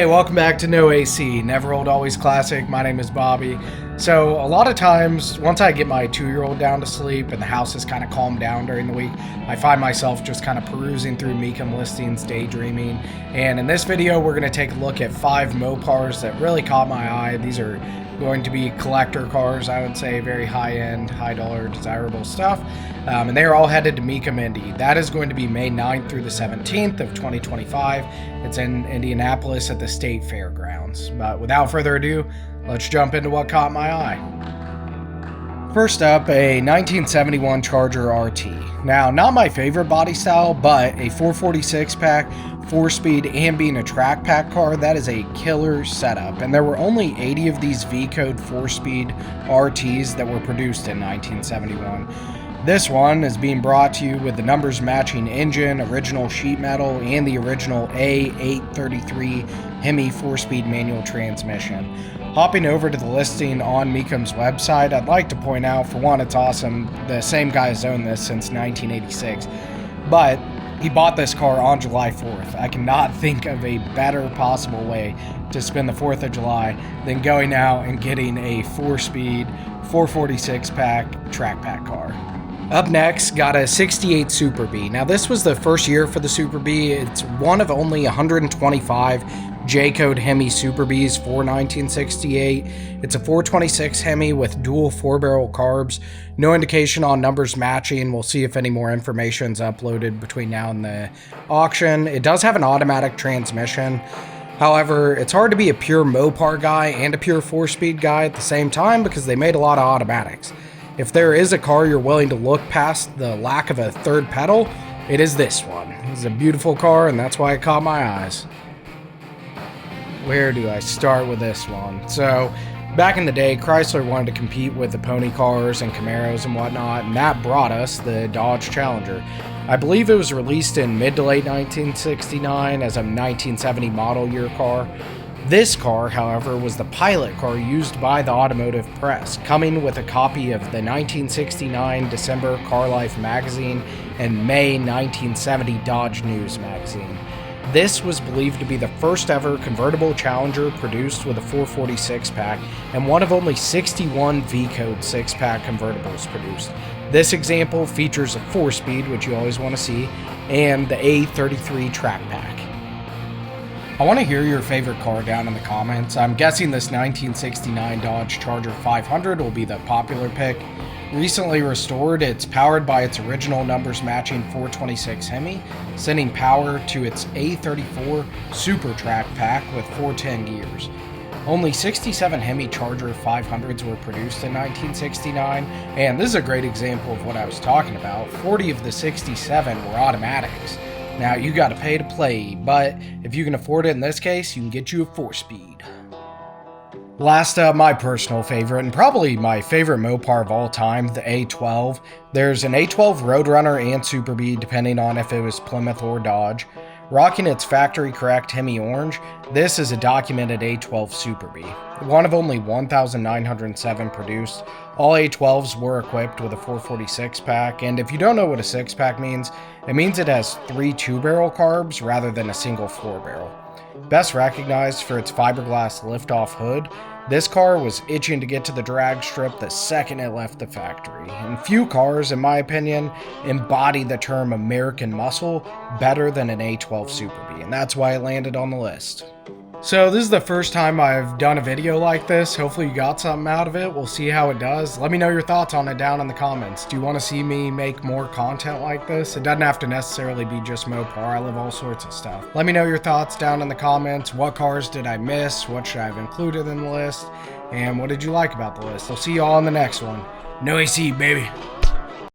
Hey, welcome back to No AC, Never Old, Always Classic. My name is Bobby. So a lot of times, once I get my 2-year-old down to sleep and the house is kind of calmed down during the week, I find myself just kind of perusing through Mecum listings, daydreaming. And in this video, we're going to take a look at 5 Mopars that really caught my eye. These are going to be collector cars, I would say, very high-end, high-dollar, desirable stuff. And they are all headed to Mecum Indy. That is going to be May 9th through the 17th of 2025. It's in Indianapolis at the State Fairgrounds. But without further ado, let's jump into what caught my eye. First up, a 1971 Charger RT. Now, not my favorite body style, but a 446 pack, 4-speed, and being a Trak Pack car, that is a killer setup. And there were only 80 of these V-Code 4-speed RTs that were produced in 1971. This one is being brought to you with the numbers matching engine, original sheet metal, and the original A833 HEMI 4-speed manual transmission. Hopping over to the listing on Mecum's website, I'd like to point out, for one, it's awesome. The same guy has owned this since 1986, but he bought this car on July 4th. I cannot think of a better possible way to spend the 4th of July than going out and getting a 4-speed 446 pack Trak Pack car. Up next, got a 68 Super B. Now, this was the first year for the Super B. It's one of only 125 J-Code HEMI Super Bs for 1968. It's a 426 HEMI with dual 4-barrel carbs. No indication on numbers matching. We'll see if any more information is uploaded between now and the auction. It does have an automatic transmission. However, it's hard to be a pure Mopar guy and a pure 4-speed guy at the same time because they made a lot of automatics. If there is a car you're willing to look past the lack of a third pedal, it is this one. It's a beautiful car, and that's why it caught my eyes. Where do I start with this one? So, back in the day, Chrysler wanted to compete with the pony cars and Camaros and whatnot, and that brought us the Dodge Challenger. I believe it was released in mid to late 1969 as a 1970 model year car. This car, however, was the pilot car used by the automotive press, coming with a copy of the 1969 December Car Life magazine and May 1970 Dodge News magazine. This was believed to be the first ever convertible Challenger produced with a 446 pack and one of only 61 V-Code 6-pack convertibles produced. This example features a 4-speed, which you always want to see, and the A33 Trak Pack. I want to hear your favorite car down in the comments. I'm guessing this 1969 Dodge Charger 500 will be the popular pick. Recently restored, it's powered by its original numbers matching 426 HEMI, sending power to its A34 Super Trak Pack with 410 gears. Only 67 HEMI Charger 500s were produced in 1969, and this is a great example of what I was talking about. 40 of the 67 were automatics. Now, you gotta pay to play, but if you can afford it in this case, you can get you a 4-speed. Last up, my personal favorite, and probably my favorite Mopar of all time, the A12. There's an A12 Roadrunner and Super B, depending on if it was Plymouth or Dodge. Rocking its factory correct HEMI orange, this is a documented A12 Super B. One of only 1,907 produced. All A12s were equipped with a 446 pack, and if you don't know what a 6-pack means, it means it has 3 2-barrel carbs rather than a single 4-barrel. Best recognized for its fiberglass lift-off hood, this car was itching to get to the drag strip the second it left the factory, and few cars, in my opinion, embody the term American muscle better than an A12 Super B, and that's why it landed on the list. So this is the first time I've done a video like this. Hopefully you got something out of it. We'll see how it does. Let me know your thoughts on it down in the comments. Do you want to see me make more content like this? It doesn't have to necessarily be just Mopar. I love all sorts of stuff. Let me know your thoughts down in the comments. What cars did I miss? What should I have included in the list? And what did you like about the list? I'll see you all in the next one. No AC, baby.